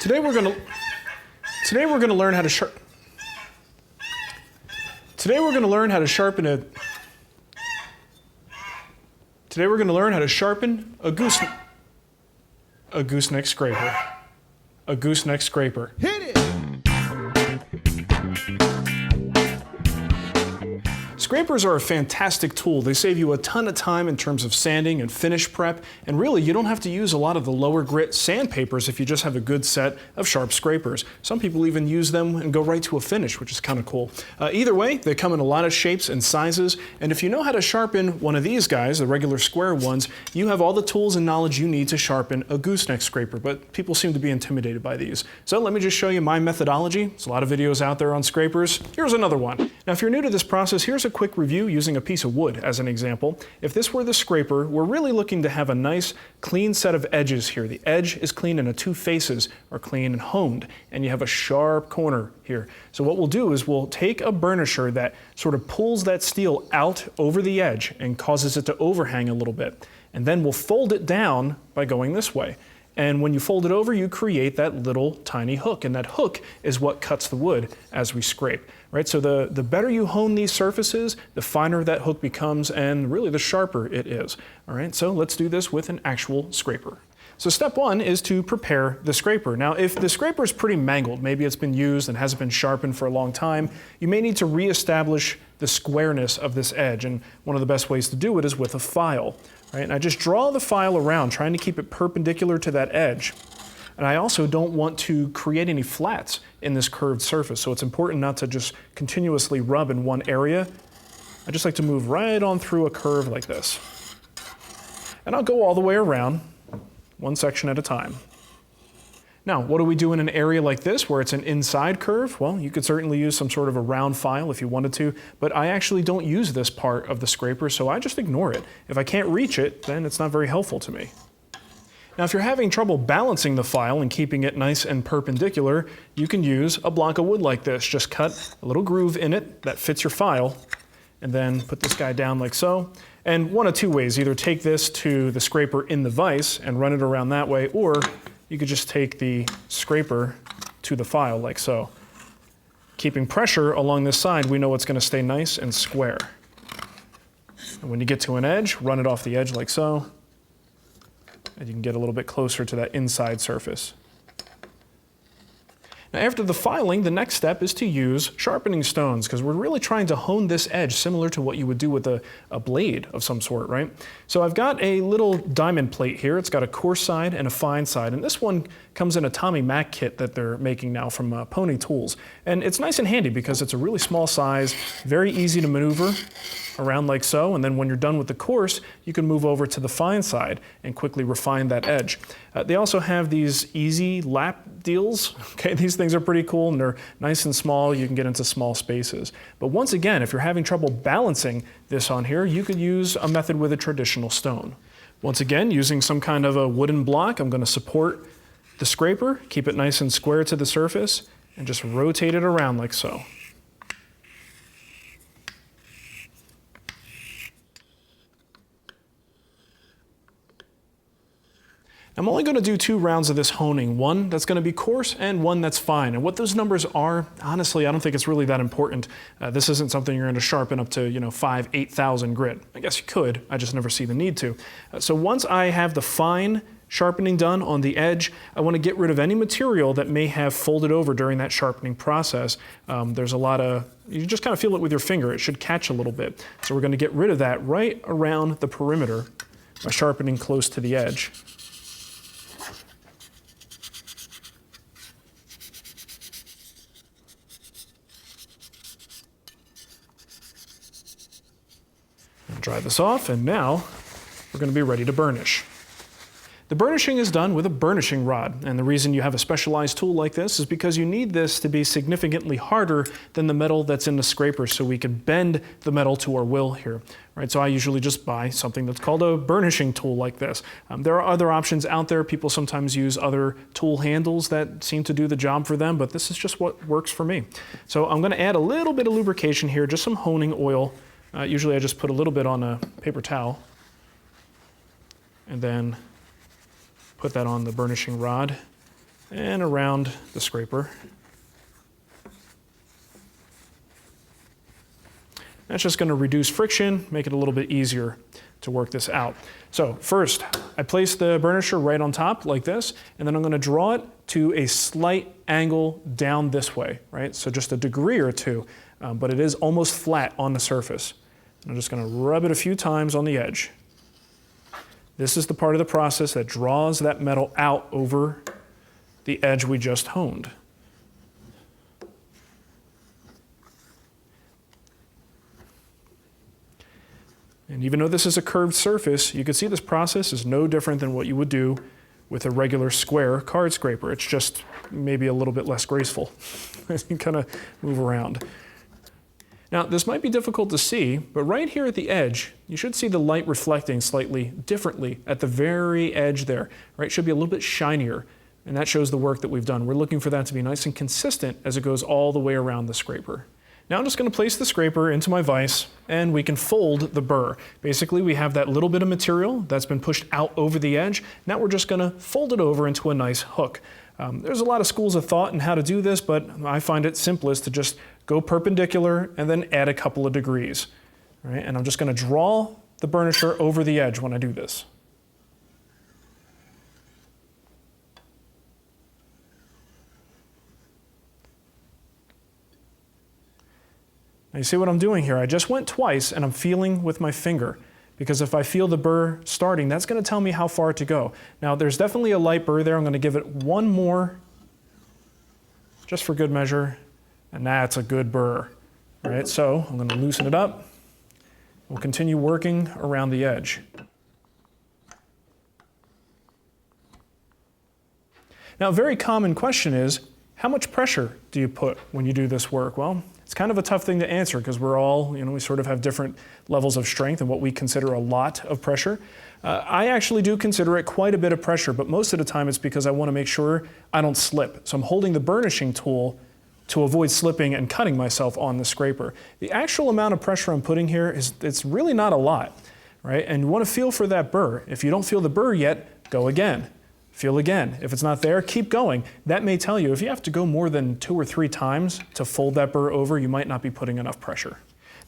Today we're going to learn how to sharpen. Today we're going to learn how to sharpen a. Today we're going to learn how to sharpen a gooseneck scraper. A gooseneck scraper. Hit it! Scrapers are a fantastic tool. They save you a ton of time in terms of sanding and finish prep, and really you don't have to use a lot of the lower grit sandpapers if you just have a good set of sharp scrapers. Some people even use them and go right to a finish, which is kind of cool. Either way, they come in a lot of shapes and sizes, and if you know how to sharpen one of these guys, the regular square ones, you have all the tools and knowledge you need to sharpen a gooseneck scraper, but people seem to be intimidated by these. So let me just show you my methodology. There's a lot of videos out there on scrapers. Here's another one. Now if you're new to this process, here's a quick review using a piece of wood as an example. If this were the scraper, we're really looking to have a nice clean set of edges here. The edge is clean and the two faces are clean and honed, and you have a sharp corner here. So what we'll do is we'll take a burnisher that sort of pulls that steel out over the edge and causes it to overhang a little bit. And then we'll fold it down by going this way. And when you fold it over, you create that little tiny hook, and that hook is what cuts the wood as we scrape, right? So the better you hone these surfaces, the finer that hook becomes, and really the sharper it is. All right, so let's do this with an actual scraper. So step one is to prepare the scraper. Now, if the scraper is pretty mangled, maybe it's been used and hasn't been sharpened for a long time, you may need to reestablish the squareness of this edge, and one of the best ways to do it is with a file. Right? And I just draw the file around, trying to keep it perpendicular to that edge. And I also don't want to create any flats in this curved surface, so it's important not to just continuously rub in one area. I just like to move right on through a curve like this. And I'll go all the way around, one section at a time. Now, what do we do in an area like this where it's an inside curve? Well, you could certainly use some sort of a round file if you wanted to, but I actually don't use this part of the scraper, so I just ignore it. If I can't reach it, then it's not very helpful to me. Now, if you're having trouble balancing the file and keeping it nice and perpendicular, you can use a block of wood like this. Just cut a little groove in it that fits your file, and then put this guy down like so. And one of two ways, either take this to the scraper in the vise and run it around that way, or you could just take the scraper to the file like so. Keeping pressure along this side, we know it's going to stay nice and square. And when you get to an edge, run it off the edge like so, and you can get a little bit closer to that inside surface. Now, after the filing, the next step is to use sharpening stones, because we're really trying to hone this edge similar to what you would do with a blade of some sort, right? So I've got a little diamond plate here. It's got a coarse side and a fine side, and this one comes in a Tommy Mac kit that they're making now from Pony Tools. And it's nice and handy because it's a really small size, very easy to maneuver around like so, and then when you're done with the coarse, you can move over to the fine side and quickly refine that edge. They also have these easy lap deals. Okay, these things are pretty cool and they're nice and small. You can get into small spaces. But once again, if you're having trouble balancing this on here, you could use a method with a traditional stone. Once again, using some kind of a wooden block, I'm going to support the scraper, keep it nice and square to the surface, and just rotate it around like so. I'm only going to do 2 rounds of this honing, one that's going to be coarse and one that's fine. And what those numbers are, honestly, I don't think it's really that important. This isn't something you're going to sharpen up to, 5,000, 8,000 grit. I guess you could, I just never see the need to. So once I have the fine sharpening done on the edge, I want to get rid of any material that may have folded over during that sharpening process. There's a lot of, you just kind of feel it with your finger. It should catch a little bit. So we're going to get rid of that right around the perimeter by sharpening close to the edge. Dry this off, and now we're going to be ready to burnish. The burnishing is done with a burnishing rod, and the reason you have a specialized tool like this is because you need this to be significantly harder than the metal that's in the scraper, so we can bend the metal to our will here. Right, so I usually just buy something that's called a burnishing tool like this. There are other options out there. People sometimes use other tool handles that seem to do the job for them, but this is just what works for me. So I'm going to add a little bit of lubrication here, just some honing oil. Usually I just put a little bit on a paper towel and then put that on the burnishing rod and around the scraper. That's just going to reduce friction, make it a little bit easier to work this out. So first, I place the burnisher right on top like this, and then I'm going to draw it to a slight angle down this way, right? So just a degree or two, but it is almost flat on the surface. And I'm just going to rub it a few times on the edge. This is the part of the process that draws that metal out over the edge we just honed. And even though this is a curved surface, you can see this process is no different than what you would do with a regular square card scraper. It's just maybe a little bit less graceful as you kind of move around. Now, this might be difficult to see, but right here at the edge, you should see the light reflecting slightly differently at the very edge there, right? It should be a little bit shinier, and that shows the work that we've done. We're looking for that to be nice and consistent as it goes all the way around the scraper. Now I'm just going to place the scraper into my vise, and we can fold the burr. Basically, we have that little bit of material that's been pushed out over the edge. Now we're just going to fold it over into a nice hook. There's a lot of schools of thought in how to do this, but I find it simplest to just go perpendicular and then add a couple of degrees. All right? And I'm just going to draw the burnisher over the edge when I do this. Now you see what I'm doing here? I just went twice and I'm feeling with my finger, because if I feel the burr starting, that's going to tell me how far to go. Now there's definitely a light burr there. I'm going to give it one more just for good measure, and that's a good burr. All right, so I'm going to loosen it up. We'll continue working around the edge. Now a very common question is, how much pressure do you put when you do this work? Well, it's kind of a tough thing to answer because we're all, we sort of have different levels of strength and what we consider a lot of pressure. I actually do consider it quite a bit of pressure, but most of the time it's because I want to make sure I don't slip. So I'm holding the burnishing tool to avoid slipping and cutting myself on the scraper. The actual amount of pressure I'm putting here it's really not a lot, right? And you want to feel for that burr. If you don't feel the burr yet, go again. Feel again. If it's not there, keep going. That may tell you if you have to go more than 2 or 3 times to fold that burr over, you might not be putting enough pressure.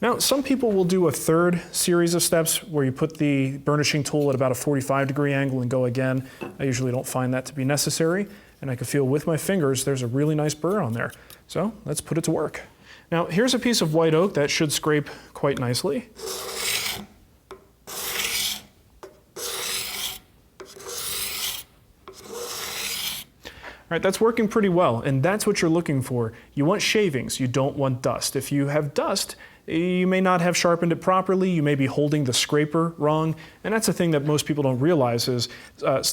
Now, some people will do a third series of steps where you put the burnishing tool at about a 45-degree angle and go again. I usually don't find that to be necessary, and I can feel with my fingers there's a really nice burr on there. So let's put it to work. Now, here's a piece of white oak that should scrape quite nicely. All right, that's working pretty well, and that's what you're looking for. You want shavings, you don't want dust. If you have dust, you may not have sharpened it properly, you may be holding the scraper wrong, and that's the thing that most people don't realize is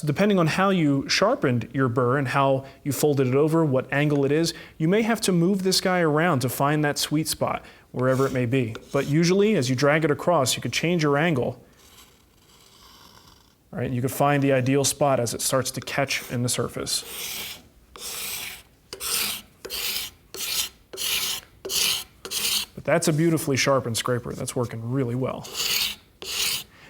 depending on how you sharpened your burr and how you folded it over, what angle it is, you may have to move this guy around to find that sweet spot, wherever it may be. But usually, as you drag it across, you can change your angle. All right, you can find the ideal spot as it starts to catch in the surface. That's a beautifully sharpened scraper. That's working really well.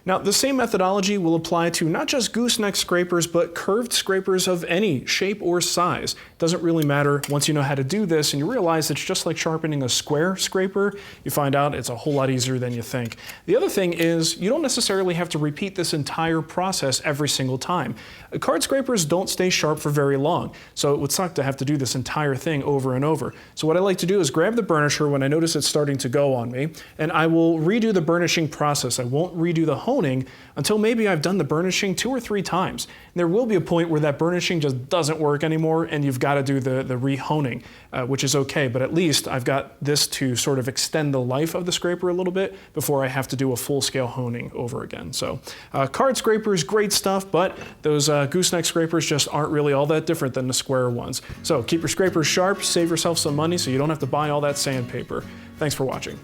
Now, the same methodology will apply to not just gooseneck scrapers, but curved scrapers of any shape or size. It doesn't really matter once you know how to do this and you realize it's just like sharpening a square scraper. You find out it's a whole lot easier than you think. The other thing is you don't necessarily have to repeat this entire process every single time. Card scrapers don't stay sharp for very long, so it would suck to have to do this entire thing over and over. So what I like to do is grab the burnisher when I notice it's starting to go on me, and I will redo the burnishing process. I won't redo the honing until maybe I've done the burnishing 2 or 3 times. And there will be a point where that burnishing just doesn't work anymore and you've got to do the re-honing, which is okay, but at least I've got this to sort of extend the life of the scraper a little bit before I have to do a full-scale honing over again. So card scrapers, great stuff, but those gooseneck scrapers just aren't really all that different than the square ones. So keep your scrapers sharp, save yourself some money so you don't have to buy all that sandpaper. Thanks for watching.